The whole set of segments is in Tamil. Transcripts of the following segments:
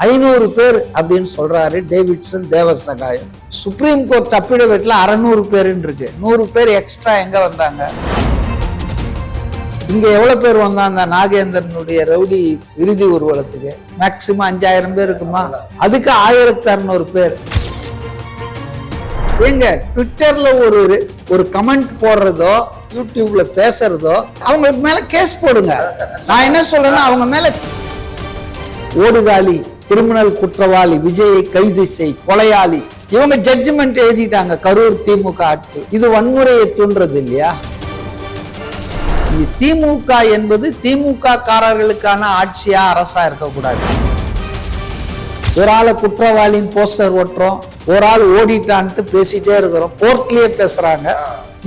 500 பேர் அப்படின்னு சொல்றாரு டேவிட்சன் தேவசகாயம். சுப்ரீம் கோர்ட் அஃபிடவிட்ல 600 பேருன்னு இருக்கு. 100 பேர் எக்ஸ்ட்ரா எங்க வந்தாங்க? இங்க எவ்வளவு பேர் வந்தாங்க? நாகேந்திரனுடைய ரவுடி இறுதி ஊர்வலத்துக்கு மேக்சிமம் 5000 பேர் இருக்குமா? அதுக்கு 1600 பேர். எங்க ட்விட்டர்ல ஒரு கமெண்ட் போடுறதோ யூடியூப்ல பேசுறதோ அவங்களுக்கு மேல கேஸ் போடுங்க. நான் என்ன சொல்றேன்னா, அவங்க மேல ஓடுகாலி, கிரிமினல் குற்றவாளி, விஜயை கைது செய், கொலையாளி, இவங்க ஜட்ஜ்மெண்ட் எழுதிட்டாங்க. கரூர் திமுக ஆட்கள். இது வன்முறையை தூண்டுறது இல்லையா? திமுக என்பது திமுக காரர்களுக்கான ஆட்சியா அரசா இருக்கக்கூடாது. ஒரு ஆளை குற்றவாளின்னு போஸ்டர் ஓட்டுறோம், ஒரு ஆள் ஓடிட்டான்ட்டு பேசிட்டே இருக்கிறோம், கோர்ட்லயே பேசுறாங்க.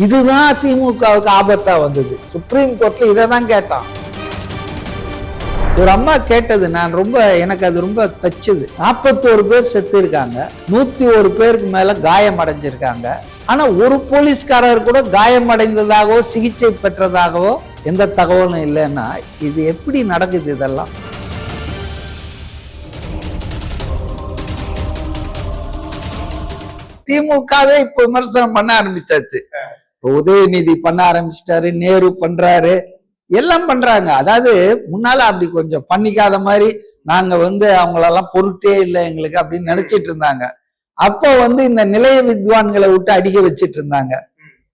இதுதான் திமுகவுக்கு ஆபத்தா வந்தது. சுப்ரீம் கோர்ட்ல இதை தான் கேட்டான். ஒரு அம்மா கேட்டது எனக்கு அது ரொம்ப தச்சுது. 41 பேர் செத்து இருக்காங்க, 101 பேருக்கு மேல காயம் அடைஞ்சிருக்காங்க. ஆனா ஒரு போலீஸ்காரர் கூட காயம் அடைந்ததாகவோ சிகிச்சை பெற்றதாகவோ எந்த தகவலும் இல்லைன்னா இது எப்படி நடக்குது? இதெல்லாம் திமுகவே இப்ப விமர்சனம் பண்ண ஆரம்பிச்சாச்சு. உதயநிதி பண்ண ஆரம்பிச்சிட்டாரு, நேரு பண்றாரு, எல்லாம் பண்றாங்க. அதாவது முன்னால அப்படி கொஞ்சம் பண்ணிக்காத மாதிரி நாங்க அவங்களெல்லாம் பொருட்டே இல்லை எங்களுக்கு அப்படின்னு நினைச்சிட்டு இருந்தாங்க. அப்போ இந்த நிலைய வித்வான்களை விட்டு அடிக்க வச்சிட்டு இருந்தாங்க.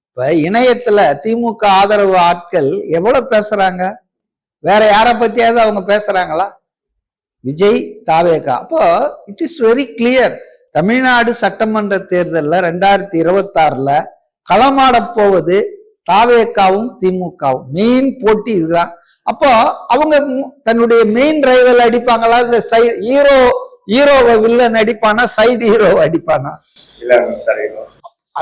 இப்ப இணையத்துல திமுக ஆதரவு ஆட்கள் எவ்வளவு பேசுறாங்க? வேற யாரை பத்தியாவது அவங்க பேசுறாங்களா? விஜய், தாவேகா. அப்போ it is very clear. Tamil Nadu சட்டமன்ற தேர்தல்ல 2026 களமாட போவது தாவேகாவும் திமுகவும். மெயின் போட்டி இதுதான். அப்போ அவங்க தன்னுடைய மெயின் ரைவல் அடிப்பாங்களா? இந்த ஹீரோவை வில்லன் அடிப்பானா, சைடு ஹீரோவை அடிப்பானா?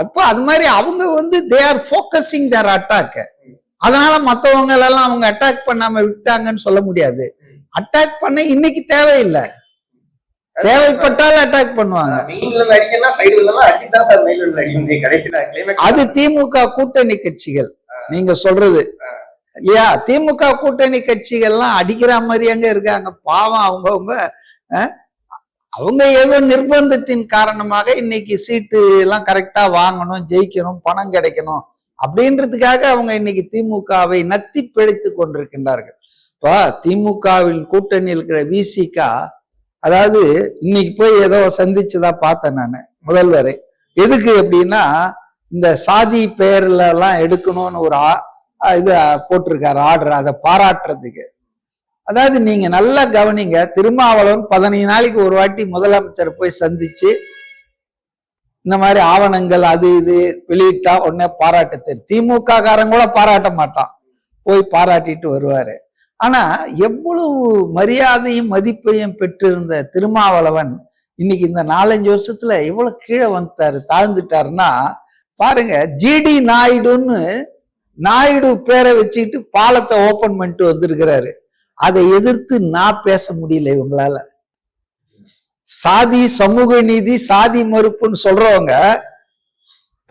அப்போ அது மாதிரி அவங்க they are focusing their attack. அதனால மற்றவங்க எல்லாம் அவங்க அட்டாக் பண்ணாம விட்டாங்கன்னு சொல்ல முடியாது. அட்டாக் பண்ண இன்னைக்கு தேவையில்லை, தேவைப்பட்டாலும் அட்டாக் பண்ணுவாங்க. அது திமுக கூட்டணி கட்சிகள் நீங்க சொல்றது இல்லையா? திமுக கூட்டணி கட்சிகள்லாம் அடிக்கிற மாதிரி அங்க இருக்காங்க. பாவம் அவங்க ஏதோ நிர்பந்தத்தின் காரணமாக இன்னைக்கு சீட்டு எல்லாம் கரெக்டா வாங்கணும், ஜெயிக்கணும், பணம் கிடைக்கணும் அப்படின்றதுக்காக அவங்க இன்னைக்கு திமுகவை நத்தி பிழைத்து கொண்டிருக்கின்றார்கள். இப்போ திமுகவின் கூட்டணி இருக்கிற விசிகா, அதாவது இன்னைக்கு போய் ஏதோ சந்திச்சுதான் பார்த்தேன் நான் முதல்வர். எதுக்கு அப்படின்னா, இந்த சாதி பெயர்ல எல்லாம் எடுக்கணும்னு ஒரு இது போட்டிருக்காரு ஆர்டர், அதை பாராட்டுறதுக்கு. அதாவது நீங்க நல்லா கவனிங்க, திருமாவளவன் 15 நாளைக்கு ஒரு வாட்டி முதலமைச்சர் போய் சந்திச்சு இந்த மாதிரி ஆவணங்கள் அது இது வெளியிட்டா உடனே பாராட்ட தெரியும். திமுக காரங்க கூட பாராட்ட மாட்டான், போய் பாராட்டிட்டு வருவாரு. ஆனா எவ்வளவு மரியாதையும் மதிப்பையும் பெற்றிருந்த திருமாவளவன் இன்னைக்கு இந்த 4-5 வருஷத்துல எவ்வளவு கீழே தாழ்ந்துட்டாருன்னா பாருங்க. ஜிடி நாயுடுன்னு நாயுடு பேரை வச்சுக்கிட்டு பாலத்தை ஓபன் பண்ணிட்டு வந்திருக்கிறாரு. அதை எதிர்த்து நான் பேச முடியல இவங்களால. சாதி, சமூக நீதி, சாதி மறுப்புன்னு சொல்றவங்க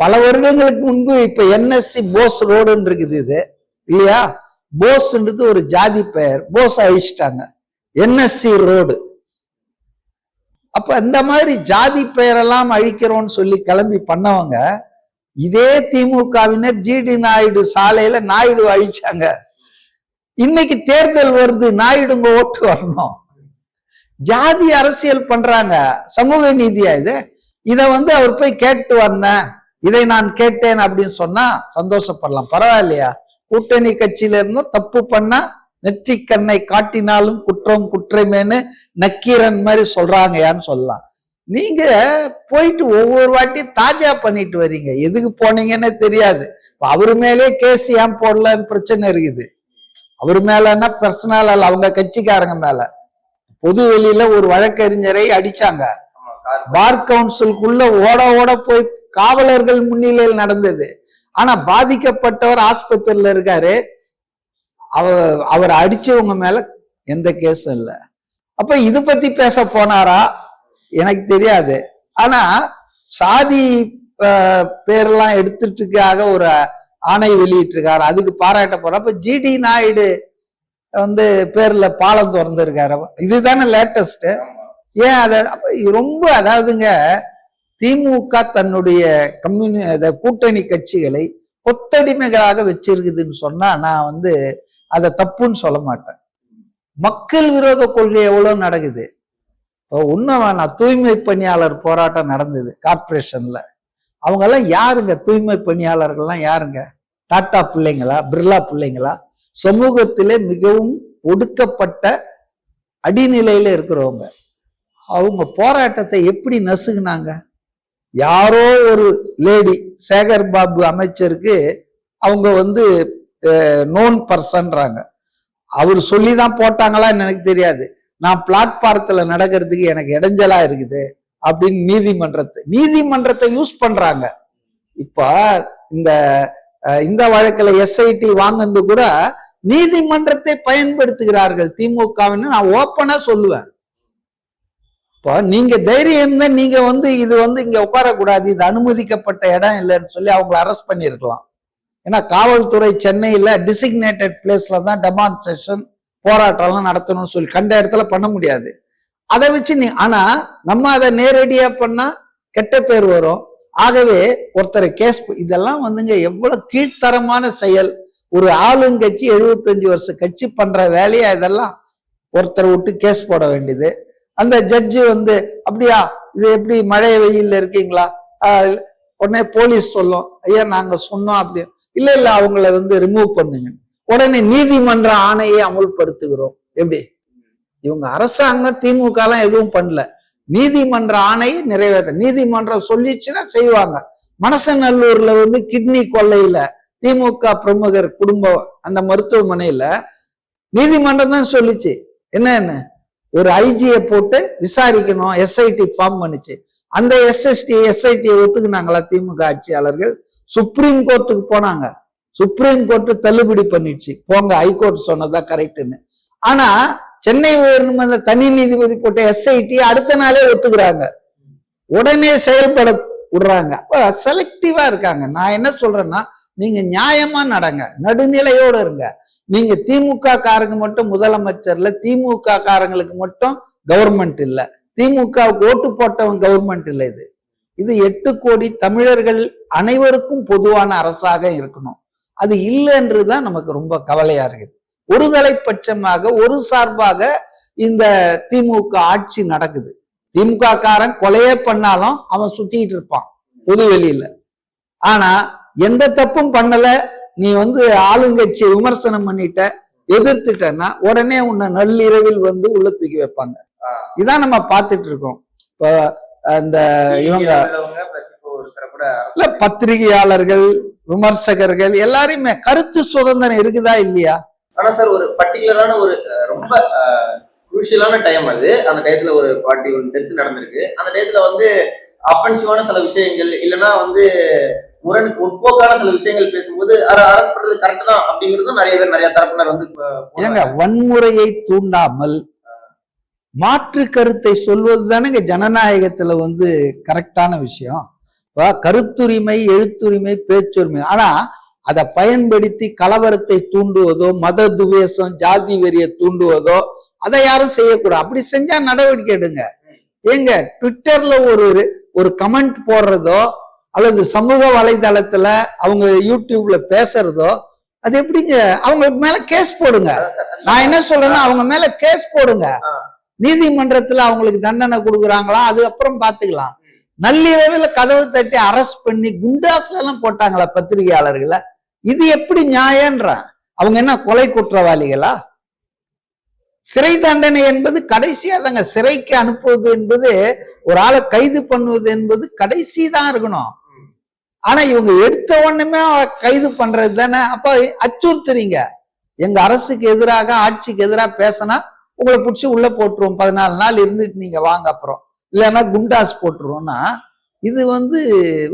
பல வருடங்களுக்கு முன்பு இப்ப என்எஸ்சி போஸ் ரோடுன்னு இருக்குது இது இல்லையா? போஸ்ன்றது ஒரு ஜாதி பெயர், போஸ் அழிச்சிட்டாங்க, என்எஸ்சி ரோடு. அப்ப இந்த மாதிரி ஜாதி பெயரெல்லாம் அழிக்கிறோம்னு சொல்லி கிளம்பி பண்ணவங்க இதே திமுகவினர் ஜிடி நாயுடு சாலையில நாயுடு அழிச்சாங்க. இன்னைக்கு தேர்தல் வருது, நாயுடுங்க ஓட்டு வரணும். ஜாதி அரசியல் பண்றாங்க. சமூக நீதியா இது? இத அவர் போய் கேட்டு வந்தேன், இதை நான் கேட்டேன் அப்படின்னு சொன்னா சந்தோஷப்படலாம், பரவாயில்லையா? கூட்டணி கட்சியில இருந்தும் தப்பு பண்ணா நெற்றி கண்ணை காட்டினாலும் குற்றம் குற்றமேன்னு நக்கீரன் மாதிரி சொல்றாங்கயான்னு சொல்லலாம். நீங்க போயிட்டு ஒவ்வொரு வாட்டி தாஜா பண்ணிட்டு வர்றீங்க, எதுக்கு போனீங்கன்னு தெரியாது. அவரு மேலே கேஸ் ஏன் போடலன்னு பிரச்சனை இருக்குது. அவரு மேலன்னா பர்சனல் அல்ல, அவங்க கட்சிக்காரங்க மேல. பொது வெளியில ஒரு வழக்கறிஞரை அடிச்சாங்க, பார் கவுன்சிலுக்குள்ள ஓட போய் காவலர்கள் முன்னிலையில் நடந்தது. ஆனா பாதிக்கப்பட்டவர் ஆஸ்பத்திரியில இருக்காரு, அவர் அடிச்சவங்க மேல எந்த கேஸும் இல்லை. அப்ப இது பத்தி பேச போனாரா எனக்கு தெரியாது. ஆனா சாதி பேரெல்லாம் எடுத்துட்டுக்காக ஒரு ஆணை வெளியிட்டிருக்காரு, அதுக்கு பாராட்ட போற. அப்ப ஜிடி நாயுடு பேர்ல பாலம் திறந்திருக்காரு. இதுதானே லேட்டஸ்ட். ஏன் அதை ரொம்ப அதாவதுங்க திமுக தன்னுடைய கூட்டணி கட்சிகளை கொத்தடிமைகளாக வச்சிருக்குதுன்னு சொன்னா நான் அதை தப்புன்னு சொல்ல மாட்டேன். மக்கள் விரோத கொள்கை எவ்வளவு நடக்குது. இன்னும் வேணாம், தூய்மை பணியாளர் போராட்டம் நடந்தது கார்பரேஷன்ல. அவங்க எல்லாம் யாருங்க? தூய்மை பணியாளர்கள்லாம் யாருங்க? டாட்டா பிள்ளைங்களா, பிர்லா பிள்ளைங்களா? சமூகத்திலே மிகவும் ஒடுக்கப்பட்ட அடிநிலையில இருக்கிறவங்க. அவங்க போராட்டத்தை எப்படி நசுக்குனாங்க? யாரோ ஒரு லேடி, சேகர் பாபு அமைச்சருக்கு அவங்க நோன் பர்சன்றாங்க. அவர் சொல்லிதான் போட்டாங்களான்னு எனக்கு தெரியாது. நான் பிளாட்பாரத்துல நடக்கிறதுக்கு எனக்கு இடைஞ்சலா இருக்குது அப்படின்னு நீதிமன்றத்தை யூஸ் பண்றாங்க. இப்ப இந்த வழக்குல எஸ்ஐடி வாங்கினது கூட நீதிமன்றத்தை பயன்படுத்துகிறார்கள் திமுகவின்னு நான் ஓப்பனா சொல்லுவேன். இப்போ நீங்க தைரியம் தான் நீங்க இது இங்க உட்காரக்கூடாது, இது அனுமதிக்கப்பட்ட இடம் இல்லைன்னு சொல்லி அவங்களை அரெஸ்ட் பண்ணியிருக்கலாம். ஏன்னா காவல்துறை சென்னையில டிசிக்னேட்டட் பிளேஸ்ல தான் டெமான்ஸ்ட்ரேஷன் போராட்டம்லாம் நடத்தணும்னு சொல்லி கண்ட இடத்துல பண்ண முடியாது. அதை வச்சு ஆனா நம்ம அதை நேரடியா பண்ணா கெட்ட பேர் வரும். ஆகவே ஒருத்தரை கேஸ், இதெல்லாம் எவ்வளவு கீழ்த்தரமான செயல். ஒரு ஆளுங்கட்சி 75 வருஷ கட்சி பண்ற வேலையா இதெல்லாம்? ஒருத்தரை விட்டு கேஸ் போட வேண்டியது. அந்த ஜட்ஜு அப்படியா, இது எப்படி மழை வெயில்ல இருக்கீங்களா, உடனே போலீஸ் சொல்லும், ஐயா நாங்க சொன்னோம் அப்படி இல்ல அவங்கள ரிமூவ் பண்ணுங்க. உடனே நீதிமன்ற ஆணையை அமுல்படுத்துகிறோம். எப்படி? இவங்க அரசாங்கம் திமுக எல்லாம் எதுவும் பண்ணல, நீதிமன்ற ஆணையை நிறைவேற்ற நீதிமன்றம் சொல்லிச்சுன்னா செய்வாங்க. மணசநல்லூர்ல கிட்னி கொள்ளையில திமுக பிரமுகர் குடும்பம் அந்த மருத்துவமனையில நீதிமன்றம் தான் சொல்லிச்சு என்ன ஒரு ஐஜியை போட்டு விசாரிக்கணும், எஸ்ஐடி ஃபார்ம் பண்ணிச்சு. அந்த எஸ்ஐடி ஒத்துக்குனாங்களா திமுக ஆட்சியாளர்கள்? சுப்ரீம் கோர்ட்டுக்கு போனாங்க, சுப்ரீம் கோர்ட்டு தள்ளுபடி பண்ணிடுச்சு, போங்க ஹைகோர்ட் சொன்னதா கரெக்டுன்னு. ஆனா சென்னை உயர்நீதிமன்ற தனி நீதிபதி போட்ட எஸ்ஐடி அடுத்த நாளே ஒத்துக்கிறாங்க, உடனே செயல்பட விடுறாங்க. அப்ப செலக்டிவா இருக்காங்க. நான் என்ன சொல்றேன்னா, நீங்க நியாயமா நடங்க, நடுநிலையோட இருங்க. நீங்க திமுக காரங்க மட்டும் முதலமைச்சர்ல, திமுக காரங்களுக்கு மட்டும் கவர்மெண்ட் இல்ல, திமுக ஓட்டு போட்டவன் கவர்மெண்ட் இல்லை. இது 8 கோடி தமிழர்கள் அனைவருக்கும் பொதுவான அரசாக இருக்கணும். அது இல்லைன்றதுதான் நமக்கு ரொம்ப கவலையா இருக்குது. ஒருதலை பட்சமாக ஒரு சார்பாக இந்த திமுக ஆட்சி நடக்குது. திமுக காரன் கொலையே பண்ணாலும் அவன் சுத்திட்டு இருப்பான் பொது வெளியில. ஆனா எந்த தப்பும் பண்ணல, நீ ஆளுங்கட்சி விமர்சனம் பண்ணிட்ட, எதிர்த்துட்டன்னா உடனே உன்னை நள்ளிரவில் உள்ள தூக்கி வைப்பாங்க. இதான் நம்ம பார்த்துட்டு இருக்கோம். இப்ப இந்த இவங்க பத்திரிகையாளர்கள், விமர்சகர்கள் எல்லாரையுமே கருத்து சுதந்திரம் இருக்குதா இல்லையா? ஆனா சார் ஒரு பர்டிகுலரான ஒரு ரொம்ப குரூஷியலான டைம் அது. அந்த டயத்துல ஒரு 41 டெத் நடந்திருக்கு. அந்த டயத்துல அஃபென்சிவான சில விஷயங்கள் இல்லைன்னா முரணுக்கு உட்போக்கான சில விஷயங்கள் பேசும்போது அதை அரெஸ்ட் பண்றது கரெக்ட் தான் அப்படிங்கிறதும் நிறைய பேர் நிறைய தரப்பினர் வன்முறையை தூண்டாமல் மாற்று கருத்தை சொல்வது தானே ஜனநாயகத்துல கரெக்டான விஷயம். கருத்துரிமை, எழுத்துரிமை, பேச்சுரிமை. ஆனா அதை பயன்படுத்தி கலவரத்தை தூண்டுவதோ, மத துவேஷம், ஜாதி வெறியை தூண்டுவதோ அதை யாரும் செய்யக்கூடாது. அப்படி செஞ்சா நடவடிக்கை எடுங்க. ஏங்க ட்விட்டர்ல ஒரு கமெண்ட் போடுறதோ அல்லது சமூக வலைதளத்துல அவங்க யூடியூப்ல பேசுறதோ அது எப்படிங்க? அவங்களுக்கு மேல கேஸ் போடுங்க. நான் என்ன சொல்றேன்னா, அவங்க மேல கேஸ் போடுங்க. நீதிமன்றத்துல அவங்களுக்கு தண்டனை கொடுக்குறாங்களா, அதுக்கப்புறம் பாத்துக்கலாம். நள்ளிரவில் கதவு தட்டி அரெஸ்ட் பண்ணி குண்டாஸ்ல எல்லாம் போட்டாங்களா பத்திரிகையாளர்களை? இது எப்படி நியாயம்ன்ற? அவங்க என்ன கொலை குற்றவாளிகளா? சிறை தண்டனை என்பது கடைசியா தாங்க. சிறைக்கு அனுப்புவது என்பது, ஒரு ஆளை கைது பண்ணுவது என்பது கடைசி தான் இருக்கணும். ஆனா இவங்க எடுத்த உடனே கைது பண்றது தானே. அப்ப அச்சுறுத்துறீங்க. எங்க அரசுக்கு எதிராக, ஆட்சிக்கு எதிராக பேசினா உங்களை பிடிச்சி உள்ள போட்டுருவோம், 14 நாள் இருந்துட்டு நீங்க வாங்க, அப்புறம் இல்லைன்னா குண்டாஸ் போட்டுருவோம்னா, இது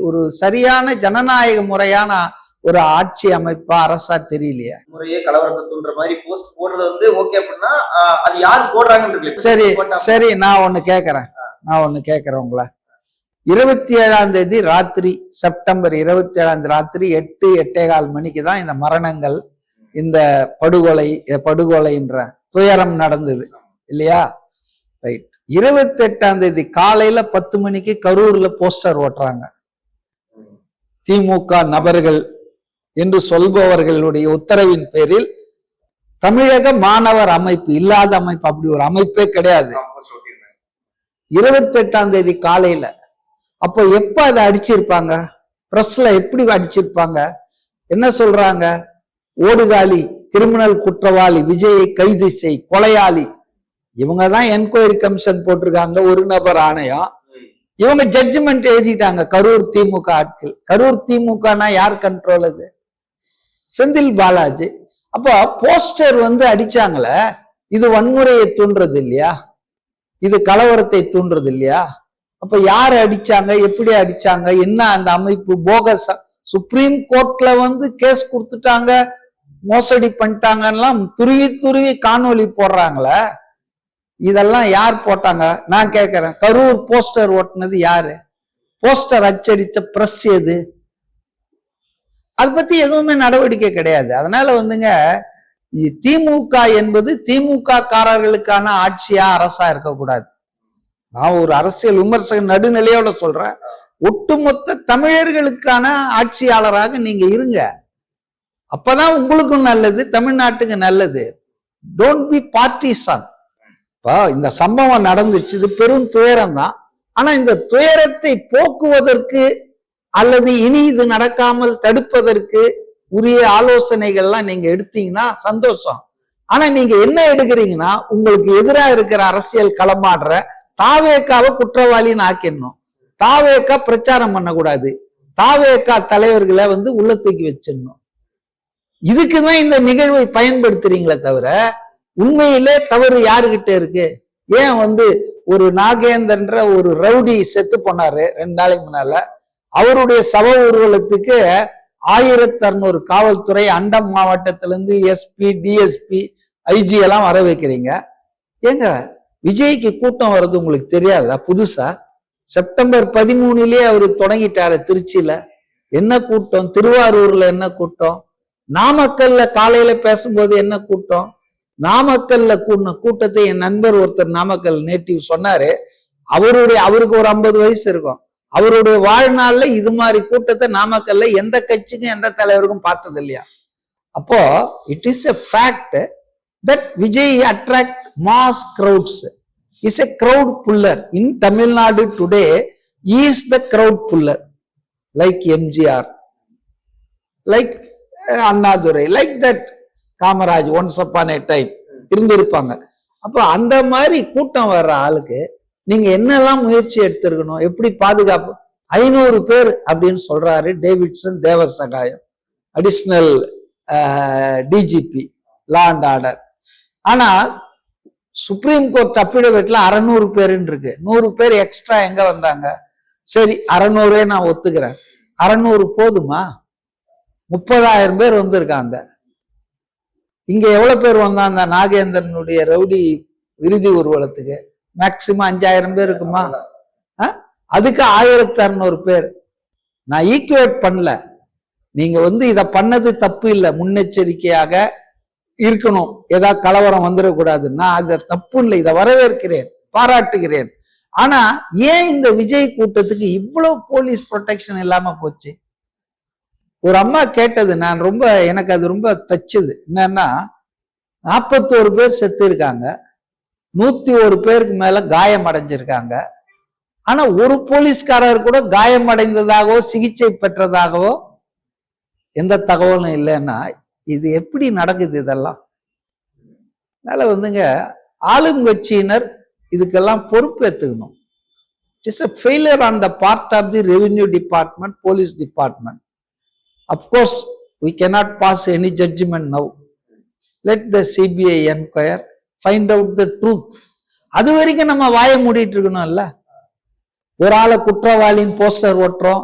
ஒரு சரியான ஜனநாயக முறையான ஒரு ஆட்சி அமைப்பா அரசா தெரியலையா? முறையே கலவரத்தை தூண்டுற மாதிரி போஸ்ட் போடுறது ஓகே அப்படின்னா அது யார் போடுறாங்கன்னு சரி சரி, நான் ஒண்ணு கேக்குறேன் உங்களை. 27ஆம் தேதி ராத்திரி, செப்டம்பர் 27 ராத்திரி 8-8:15 மணிக்கு தான் இந்த மரணங்கள், இந்த படுகொலைன்ற துயரம் நடந்தது இல்லையா? ரைட். 28ஆம் தேதி காலையில 10 மணிக்கு கரூர்ல போஸ்டர் ஓட்டுறாங்க. திமுக நபர்கள் என்று சொல்பவர்களுடைய உத்தரவின் பேரில் தமிழக மாணவர் அமைப்பு, இல்லாத அமைப்பு, அப்படி ஒரு அமைப்பே கிடையாது, 28ஆம் தேதி காலையில. அப்போ எப்ப அதை அடிச்சிருப்பாங்க? பிரஸ்ல எப்படி அடிச்சிருப்பாங்க? என்ன சொல்றாங்க? ஓடுகாலி, கிரிமினல் குற்றவாளி, விஜயை கைது செய், கொலையாளி. இவங்கதான் என்கொயரி கமிஷன் போட்டிருக்காங்க, ஒரு நபர் ஆணையம். இவங்க ஜட்ஜ்மெண்ட் எழுதிட்டாங்க. கரூர் திமுக ஆட்கள். கரூர் திமுகனா யார் கண்ட்ரோல்? அது செந்தில் பாலாஜி. அப்போ போஸ்டர் அடிச்சாங்கள, இது வன்முறையை தூண்டுறது இல்லையா? இது கலவரத்தை தூண்டுறது இல்லையா? அப்ப யாரு அடிச்சாங்க? எப்படி அடிச்சாங்க? என்ன அந்த அமைப்பு போகஸ்? சுப்ரீம் கோர்ட்ல கேஸ் கொடுத்துட்டாங்க, மோசடி பண்ணிட்டாங்கலாம் துருவி துருவி காணொலி போடுறாங்களே. இதெல்லாம் யார் போட்டாங்க? நான் கேட்கிறேன், கரூர் போஸ்டர் ஓட்டுனது யாரு? போஸ்டர் அச்சடிச்ச பிரஸ் எது? அதை பத்தி எதுவுமே நடவடிக்கை கிடையாது. அதனால திமுக என்பது திமுக காரர்களுக்கான ஆட்சியா அரசா இருக்கக்கூடாது. நான் ஒரு அரசியல் விமர்சக நடுநிலையோட சொல்றேன், ஒட்டுமொத்த தமிழர்களுக்கான ஆட்சியாளராக நீங்க இருங்க. அப்பதான் உங்களுக்கும் நல்லது, தமிழ்நாட்டுக்கு நல்லது. Don't be partition. இந்த சம்பவம் நடந்துச்சு, இது பெரும் துயரம் தான். ஆனா இந்த துயரத்தை போக்குவதற்கு அல்லது இனி இது நடக்காமல் தடுப்பதற்கு உரிய ஆலோசனைகள்லாம் நீங்க எடுத்தீங்கன்னா சந்தோஷம். ஆனா நீங்க என்ன எடுக்கிறீங்கன்னா, உங்களுக்கு எதிராக இருக்கிற அரசியல் களமாடுற தாவேக்காவை குற்றவாளின்னு ஆக்கிடணும். தாவேக்கா பிரச்சாரம் பண்ணக்கூடாது, தாவேக்கா தலைவர்களை உள்ள தூக்கி வச்சிடணும். இதுக்குதான் இந்த நிகழ்வை பயன்படுத்துறீங்களே தவிர உண்மையிலே தவறு யாருகிட்ட இருக்கு? ஏன் ஒரு நாகேந்திரன்ற ஒரு ரவுடி செத்து போனாரு 2 நாளைக்கு முன்னால, அவருடைய சவ ஊர்வலத்துக்கு 1600 காவல்துறை அண்டம் மாவட்டத்திலிருந்து எஸ்பி, டிஎஸ்பி, ஐஜி எல்லாம் வர வைக்கிறீங்க. ஏங்க விஜய்க்கு கூட்டம் வர்றது உங்களுக்கு தெரியாதா? புதுசா செப்டம்பர் 13 அவரு தொடங்கிட்டாரு திருச்சியில. என்ன கூட்டம்? திருவாரூர்ல என்ன கூட்டம்? நாமக்கல்ல காலையில பேசும்போது என்ன கூட்டம்? நாமக்கல்ல கூடின கூட்டத்தை என் நண்பர் ஒருத்தர் நாமக்கல் நேட்டிவ் சொன்னாரு. அவருக்கு ஒரு 50 வயசு இருக்கும். அவருடைய வாழ்நாள்ல இது மாதிரி கூட்டத்தை நாமக்கல்ல எந்த கட்சிக்கும் எந்த தலைவருக்கும் பார்த்தது இல்லையா? அப்போ it is a fact that Vijay attract mass crowds, is a crowd puller in Tamil Nadu today. He is the crowd puller, like MGR, like Annadurai, like that Kamaraj once upon a time இருந்திருப்பாங்க. அப்போ அந்த மாதிரி கூட்டம் வர்ற ஆளுக்கு நீங்க என்னெல்லாம் முயற்சி எடுத்திருக்கணும்? எப்படி பாதுகாப்பு? 500 பேர் அப்படின்னு சொல்றாரு Davidson Devasagayam, additional DGP law and order. ஆனா சுப்ரீம் கோர்ட் அஃபிடவிட்ல 600 பேருன்னு இருக்கு. 100 பேர் எக்ஸ்ட்ரா எங்க வந்தாங்க? சரி 600 நான் ஒத்துக்கிறேன். 600 போதுமா? 30,000 பேர் வந்திருக்காங்க. இங்க எவ்வளவு பேர் வந்தாங்க? நாகேந்திரனுடைய ரவுடி இறுதி ஊர்வலத்துக்கு மேக்சிமம் 5000 பேர் இருக்குமா? அதுக்கு 1600 பேர். நான் ஈக்குவேட் பண்ணல. நீங்க இத பண்ணது தப்பு இல்லை, முன்னெச்சரிக்கையாக இருக்கணும், ஏதாவது கலவரம் வந்துடக்கூடாது. நான் அது தப்பு இல்லை, இதை வரவேற்கிறேன், பாராட்டுகிறேன். ஆனா ஏன் இந்த விஜய் கூட்டத்துக்கு இவ்வளவு போலீஸ் ப்ரொடெக்ஷன் இல்லாம போச்சு? ஒரு அம்மா கேட்டது, எனக்கு அது ரொம்ப தச்சுது. என்னன்னா 41 பேர் செத்து இருக்காங்க, 101 பேருக்கு மேல காயம் அடைஞ்சிருக்காங்க. ஆனா ஒரு போலீஸ்காரர் கூட காயம் அடைந்ததாகவோ சிகிச்சை பெற்றதாகவோ எந்த தகவலும் இல்லைன்னா இது எப்படி நடக்குது? இதெல்லாம் அதனால ஆளும் கட்சியினர் இதுக்கெல்லாம் பொறுப்பேற்றுக்கணும். It's a failure on the part of the revenue department, police department. Of course, we cannot pass any judgment now. Let the CBI inquire, find out the truth. அது வரைக்கும் நம்ம வாயை மூடிட்டு இருக்கணும்ல. ஒரு ஆளை குற்றவாளின்னு போஸ்டர் ஓட்டுறோம்,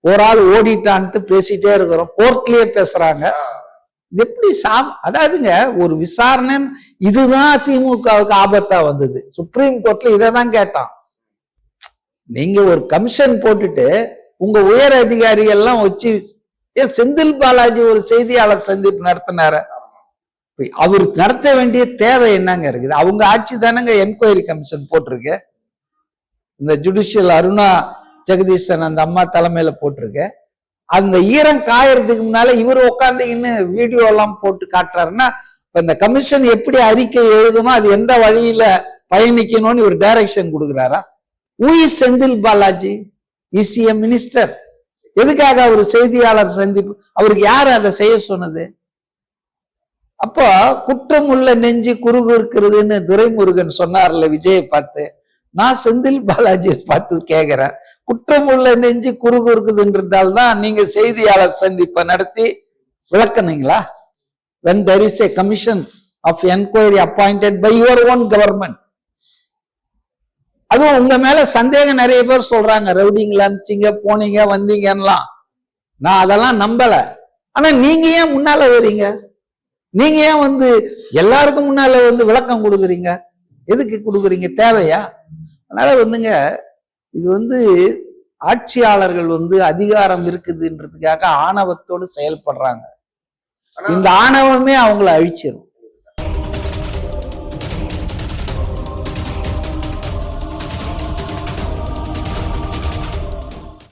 ஒரு ஆள் ஓடிட்டான்ட்டு பேசிட்டே இருக்கிறோம், கோர்ட்லயே பேசுறாங்க. இது எப்படி அதாவதுங்க ஒரு விசாரணை, இதுதான் திமுகவுக்கு ஆபத்தா வந்தது. சுப்ரீம் கோர்ட்ல இதை தான் கேட்டான். நீங்க ஒரு கமிஷன் போட்டுட்டு உங்க உயர் அதிகாரிகள் எல்லாம் வச்சு, செந்தில் பாலாஜி ஒரு செய்தியாளர் சந்திப்பு நடத்தினார. அவர் நடத்த வேண்டிய தேவை என்னங்க இருக்குது? அவங்க ஆட்சி தானங்க என்கொயரி கமிஷன் போட்டிருக்கு. இந்த ஜுடிஷியல் அருணா ஜெகதீசன் அந்த அம்மா தலைமையில போட்டிருக்கு. அந்த ஈரம் காயறதுக்கு முன்னால இவர் உட்காந்துக்கின்னு வீடியோ எல்லாம் போட்டு காட்டுறாருன்னா இந்த கமிஷன் எப்படி அறிக்கை எழுதணும், அது எந்த வழியில பயணிக்கணும்னு இவர் டைரக்ஷன் கொடுக்குறாரா? Who is Senthil Balaji? Is a minister. எதுக்காக அவர் செய்தியாளர் சந்திப்பு? அவருக்கு யாரு அதை செய்ய சொன்னது? அப்போ குற்றம் உள்ள நெஞ்சு குறுகு இருக்கிறதுன்னு துரைமுருகன் சொன்னார்ல விஜயை பார்த்து. நான் செந்தில் பாலாஜியை பார்த்து கேட்கிறேன், குற்றம் உள்ள நெஞ்சு குறுகு இருக்குதுன்றதால்தான் நீங்க செய்தியாளர் சந்திப்பை நடத்தி விளக்குனீங்களா? when there is a commission of enquiry appointed by your own government. அதுவும் உங்க மேல சந்தேகம் நிறைய பேர் சொல்றாங்க, ரவுடிங்களா இருந்துச்சீங்க, போனீங்க வந்தீங்கலாம். நான் அதெல்லாம் நம்பல. ஆனா நீங்க ஏன் முன்னால வரீங்க? நீங்க ஏன் வந்து எல்லாருக்கும் முன்னால வந்து விளக்கம் கொடுக்குறீங்க? எதுக்கு கொடுக்குறீங்க? தேவையா? அதனால வந்துங்க, இது வந்து ஆட்சியாளர்கள் வந்து அதிகாரம் இருக்குதுன்றதுக்காக ஆணவத்தோடு செயல்படுறாங்க. இந்த ஆணவமே அவங்கள அழிச்சிடும்.